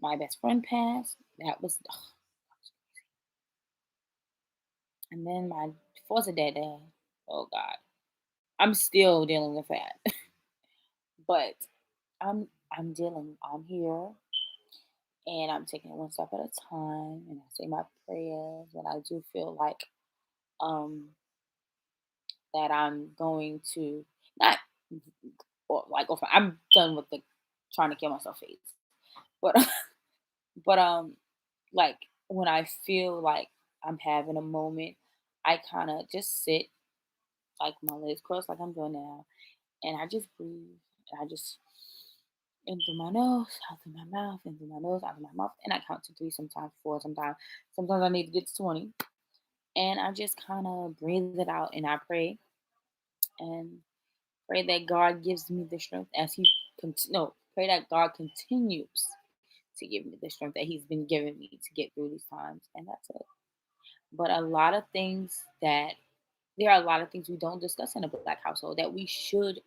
S1: my best friend passed. That was, ugh. And then my foster dad died. Oh God, I'm still dealing with that, but I'm dealing. I'm here, and I'm taking it one step at a time. And I say my prayers, and I do feel like um that I'm going to not or like or I'm done with the trying to kill myself phase. But but like when I feel like I'm having a moment, I kind of just sit like my legs crossed like I'm doing now, and I just breathe, and I just in through my nose, out through my mouth, in through my nose, out through my mouth, and I count to three, sometimes four, sometimes I need to get to 20, and I just kind of breathe it out, and I and pray that God gives me the strength as He no, pray that God continues to give me the strength that He's been giving me to get through these times, and that's it. But a lot of things that there are a lot of things we don't discuss in a black household that we should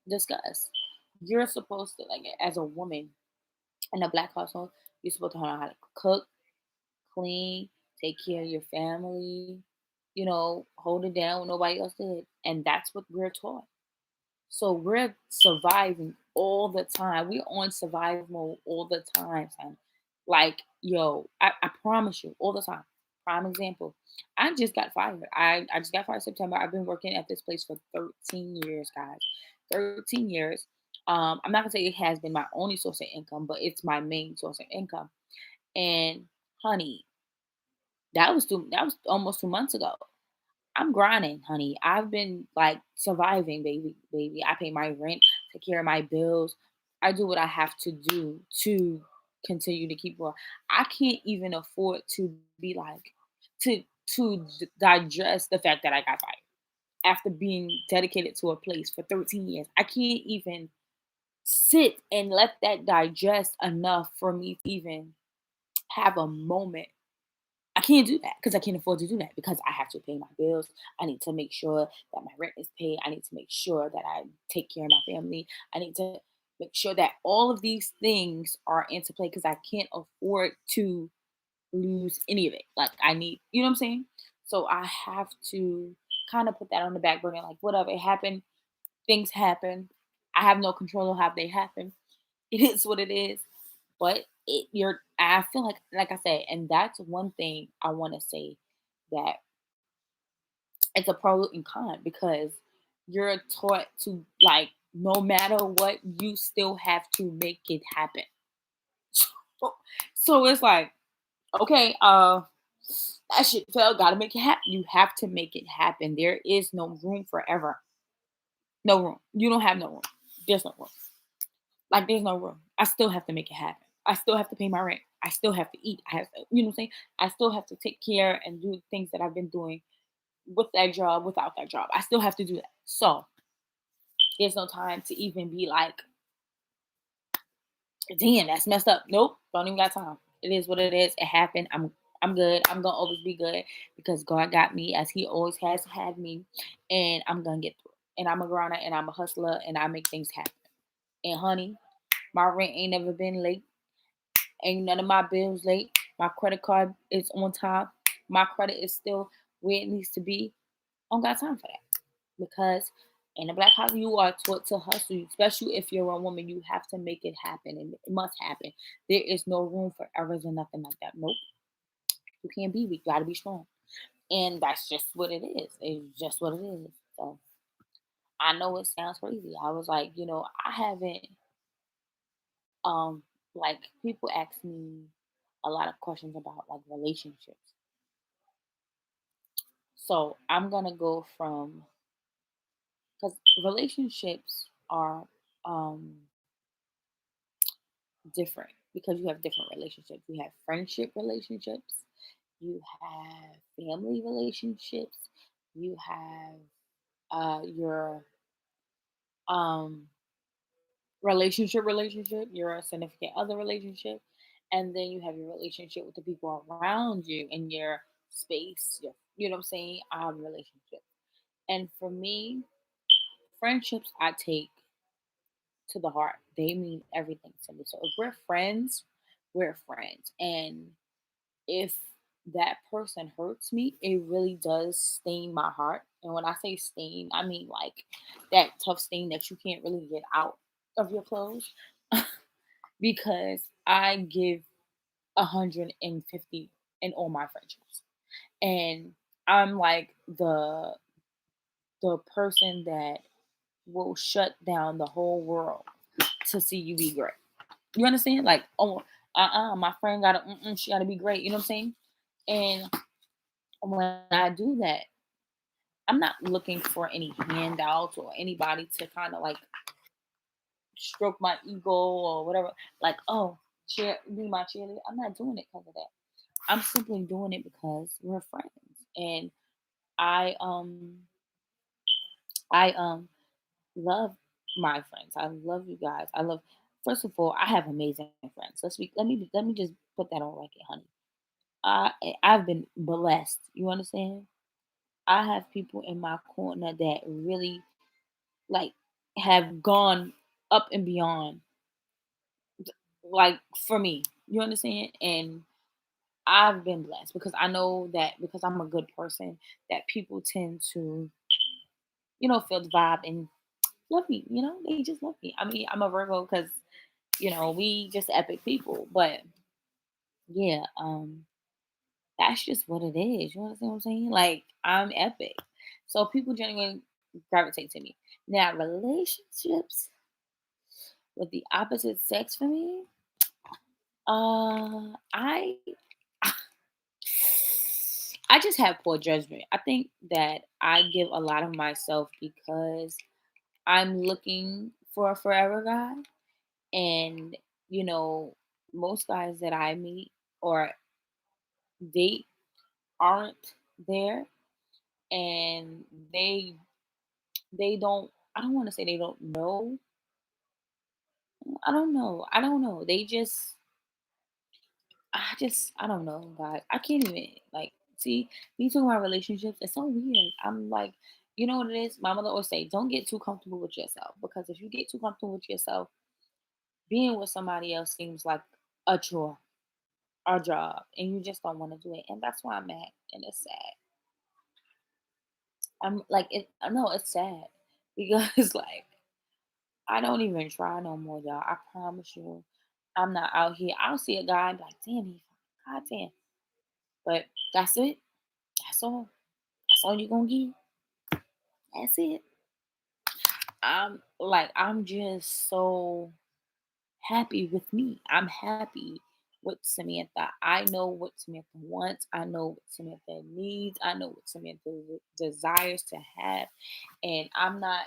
S1: discuss. You're supposed to like as a woman in a black household, you're supposed to learn how to cook, clean, take care of your family, hold it down when nobody else did. And that's what we're taught. So we're surviving all the time. We're on survival mode all the time, son. Like, yo, I promise you, all the time. Prime example. I just got fired. I just got fired September. I've been working at this place for 13 years, guys. 13 years. I'm not gonna say it has been my only source of income, but it's my main source of income. And honey, that was almost 2 months ago. I'm grinding, honey. I've been like surviving, baby, baby. I pay my rent, take care of my bills. I do what I have to do to continue to keep going. I can't even afford to be like to digest the fact that I got fired after being dedicated to a place for 13 years. I can't even sit and let that digest enough for me to even have a moment. I can't do that because I can't afford to do that because I have to pay my bills. I need to make sure that my rent is paid. I need to make sure that I take care of my family. I need to make sure that all of these things are into play because I can't afford to lose any of it. Like I need, you know what I'm saying? So I have to kind of put that on the back burner. Like whatever, it happened. Things happen. I have no control of how they happen. It is what it is. But I feel like I said, and that's one thing I want to say that it's a pro and con because you're taught to like no matter what, you still have to make it happen. So, so it's like, okay, that shit fell, gotta make it happen. You have to make it happen. There is no room forever. No room. You don't have no room. There's no room. Like there's no room. I still have to make it happen. I still have to pay my rent. I still have to eat. I have to, you know what I'm saying? I still have to take care and do things that I've been doing with that job, without that job. I still have to do that. So there's no time to even be like, damn, that's messed up. Nope, don't even got time. It is what it is. It happened. I'm good. I'm gonna always be good because God got me as He always has had me, and I'm gonna get through it. And I'm a grinder and I'm a hustler and I make things happen. And honey, my rent ain't never been late. Ain't none of my bills late. My credit card is on top. My credit is still where it needs to be. I don't got time for that because in a black house you are taught to hustle, especially if you're a woman. You have to make it happen, and it must happen. There is no room for errors or nothing like that. Nope, you can't be weak. You gotta be strong, and that's just what it is. It's just what it is. So I know it sounds crazy. I was like, I haven't um like people ask me a lot of questions about like relationships. So I'm gonna go from, because relationships are um different, because you have different relationships. You have friendship relationships, you have family relationships, you have your um relationship, your significant other relationship, and then you have your relationship with the people around you in your space. You know what I'm saying? I have a relationship. And for me, friendships I take to the heart. They mean everything to me. So if we're friends, we're friends. And if that person hurts me, it really does stain my heart. And when I say stain, I mean like that tough stain that you can't really get out of your clothes because I give 150 in all my friendships. And I'm like the person that will shut down the whole world to see you be great. You understand? Like, oh, my friend gotta, she gotta be great. You know what I'm saying? And when I do that, I'm not looking for any handouts or anybody to kind of like stroke my ego or whatever. Like, oh, be my cheerleader. I'm not doing it because of that. I'm simply doing it because we're friends, and I um I love my friends. I love you guys. I love. First of all, I have amazing friends. Let me just put that on record, honey. I've been blessed. You understand? I have people in my corner that really like have gone up and beyond, like, for me. You understand? And I've been blessed because I know that because I'm a good person that people tend to, feel the vibe and love me. They just love me. I mean, I'm a Virgo because we just epic people. But yeah, that's just what it is. You understand what I'm saying? Like, I'm epic. So people genuinely gravitate to me. Now, relationships with the opposite sex for me, I I just have poor judgment. I think that I give a lot of myself because I'm looking for a forever guy. And, you know, most guys that I meet or date aren't there, and they don't, I don't want to say they don't know. I don't know. I don't know, God. I can't even like see me talking about relationships. It's so weird. I'm like, you know what it is? My mother always say, don't get too comfortable with yourself, because if you get too comfortable with yourself, being with somebody else seems like a chore, a job, and you just don't want to do it. And that's why I'm at, and it's sad. I'm like, it. I know it's sad because like I don't even try no more, y'all. I promise you, I'm not out here. I'll see a guy and be like, damn, he fine. God damn. But that's it. That's all. That's all you gonna get. That's it. I'm just so happy with me. I'm happy with Samantha. I know what Samantha wants. I know what Samantha needs. I know what Samantha desires to have. And I'm not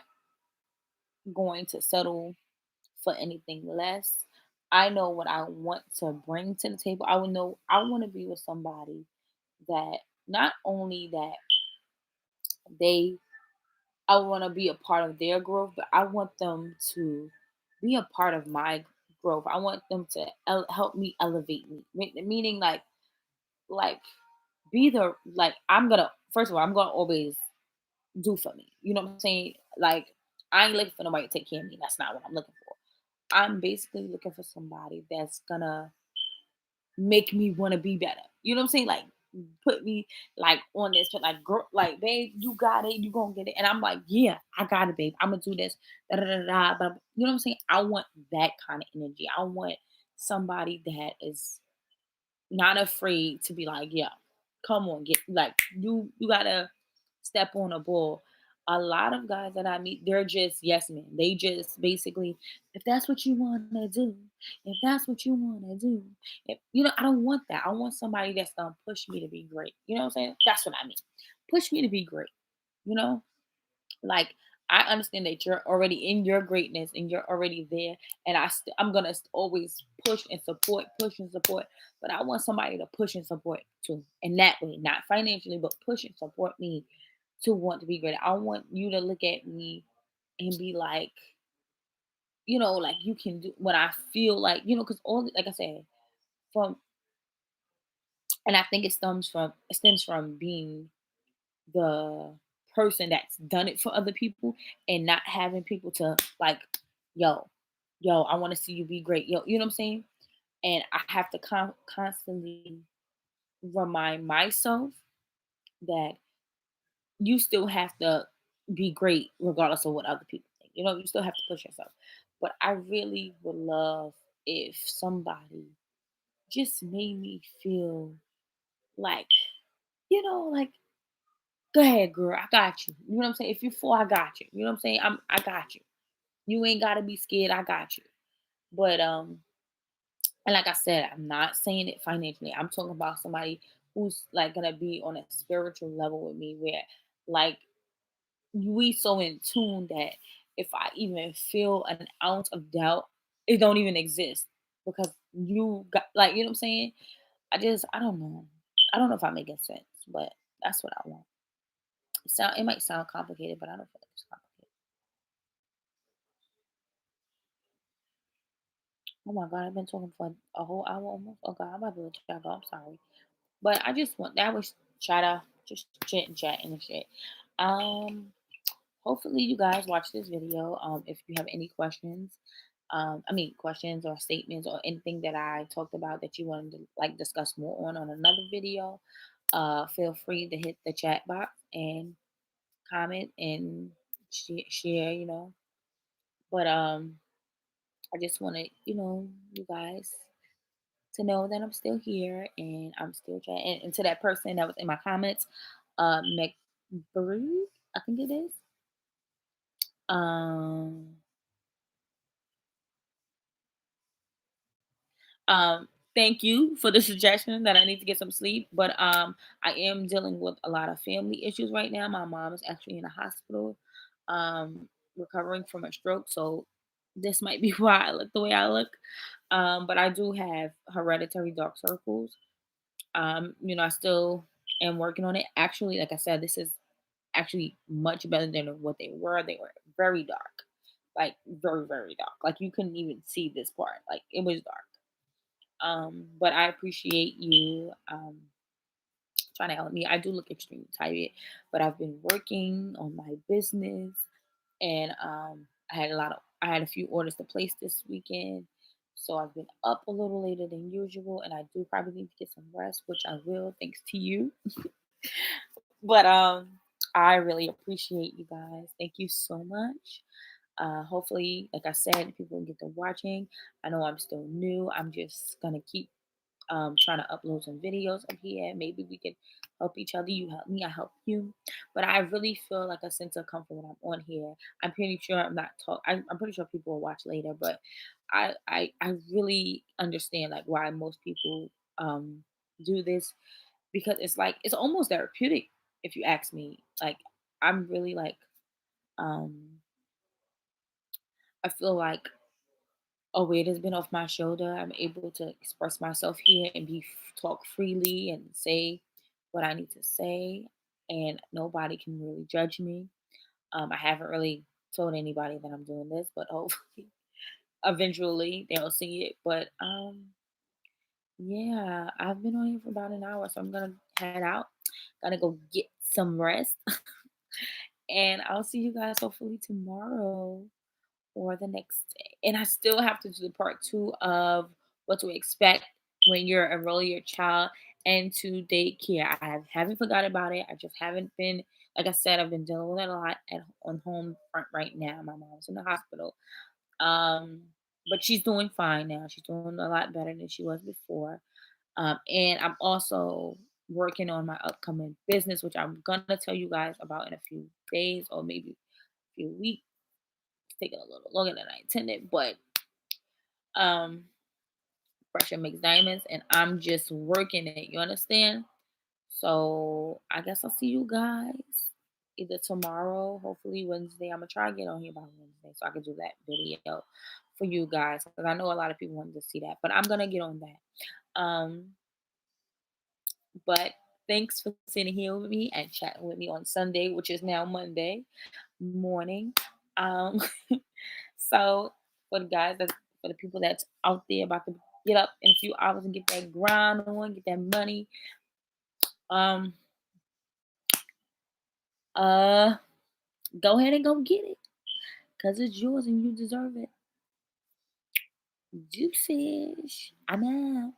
S1: going to settle for anything less. I know what I want to bring to the table. I would know I want to be with somebody that not only that they I want to be a part of their growth, but I want them to be a part of my growth. I want them to help me elevate me. Meaning like be the like I'm gonna first of all I'm gonna always do for me. You know what I'm saying? Like I ain't looking for nobody to take care of me. That's not what I'm looking for. I'm basically looking for somebody that's gonna make me want to be better. You know what I'm saying? Like put me like on this, like girl, like babe, you got it, you gonna get it, and I'm like, yeah, I got it, babe. I'm gonna do this. Da, da, da, da, blah, blah. You know what I'm saying? I want that kind of energy. I want somebody that is not afraid to be like, yeah, come on, get like you gotta step on a ball. A lot of guys that I meet, they're just yes men. They just basically, if that's what you want to do, if that's what you want to do, if, I don't want that. I want somebody that's gonna push me to be great. You know what I'm saying? That's what I mean. Push me to be great. You know, like I understand that you're already in your greatness and you're already there, and I'm gonna always push and support. But I want somebody to push and support too, in that way, not financially, but push and support me to want to be great. I want you to look at me and be like, like you can do when I feel like, because all like I said, from and I think it stems from being the person that's done it for other people and not having people to like, yo, I want to see you be great. Yo, you know what I'm saying? And I have to constantly remind myself that you still have to be great regardless of what other people think. You still have to push yourself. But I really would love if somebody just made me feel like, like go ahead, girl. I got you. You know what I'm saying? If you fall, I got you. You know what I'm saying? I got you. You ain't gotta be scared. I got you. But and like I said, I'm not saying it financially. I'm talking about somebody who's like gonna be on a spiritual level with me where like we so in tune that if I even feel an ounce of doubt, it don't even exist because you got like you know what I'm saying? I don't know. I don't know if I'm making sense, but that's what I want. It might sound complicated, but I don't feel like it's complicated. Oh my god, I've been talking for a whole hour almost. Oh god, I'm about to let y'all go. I'm sorry. But I just want that was try to just chit and chat and shit. Um Hopefully you guys watch this video. If you have any questions, questions or statements or anything that I talked about that you wanted to like discuss more on another video, feel free to hit the chat box and comment and share, But I just wanted, you guys to know that I'm still here and I'm still chatting. And to that person that was in my comments, McBrew, I think it is. Um, Thank you for the suggestion that I need to get some sleep. But I am dealing with a lot of family issues right now. My mom is actually in a hospital, um, recovering from a stroke. So this might be why I look the way I look. But I do have hereditary dark circles. I still am working on it. Actually, like I said, this is actually much better than what they were. They were very dark, like very, very dark. Like you couldn't even see this part. Like it was dark. But I appreciate you trying to help me. I do look extremely tired, but I've been working on my business and I had a few orders to place this weekend. So I've been up a little later than usual and I do probably need to get some rest, which I will thanks to you. But I really appreciate you guys. Thank you so much. Hopefully, like I said, people get to watching. I know I'm still new. I'm just gonna keep trying to upload some videos up here. Maybe we can help each other. You help me, I help you. But I really feel like a sense of comfort when I'm on here. I'm pretty sure I'm not talk. I'm pretty sure people will watch later, but I really understand like why most people do this because it's like it's almost therapeutic if you ask me. Like I'm really like um I feel like a weight has been off my shoulder. I'm able to express myself here and talk freely and say what I need to say, and nobody can really judge me. I haven't really told anybody that I'm doing this, but hopefully, eventually they'll see it. But yeah, I've been on here for about an hour, so I'm gonna head out. Gotta go get some rest, and I'll see you guys hopefully tomorrow or the next day. And I still have to do the part two of what to expect when you're enrolling your child into daycare. I haven't forgot about it. I just haven't been, like I said, I've been dealing with it a lot on home front right now. My mom's in the hospital. Um, but she's doing fine now. She's doing a lot better than she was before. And I'm also working on my upcoming business, which I'm gonna tell you guys about in a few days or maybe a few weeks. It's taking a little longer than I intended, but um pressure makes diamonds and I'm just working it. You understand? So I guess I'll see you guys either tomorrow, hopefully Wednesday. I'm gonna try to get on here by Wednesday so I can do that video for you guys because I know a lot of people wanted to see that, but I'm gonna get on that. But thanks for sitting here with me and chatting with me on Sunday, which is now Monday morning. Um, so for the guys that for the people that's out there about to get up in a few hours and get that grind on, get that money, um, uh, go ahead and go get it because it's yours and you deserve it. Juices. I'm out.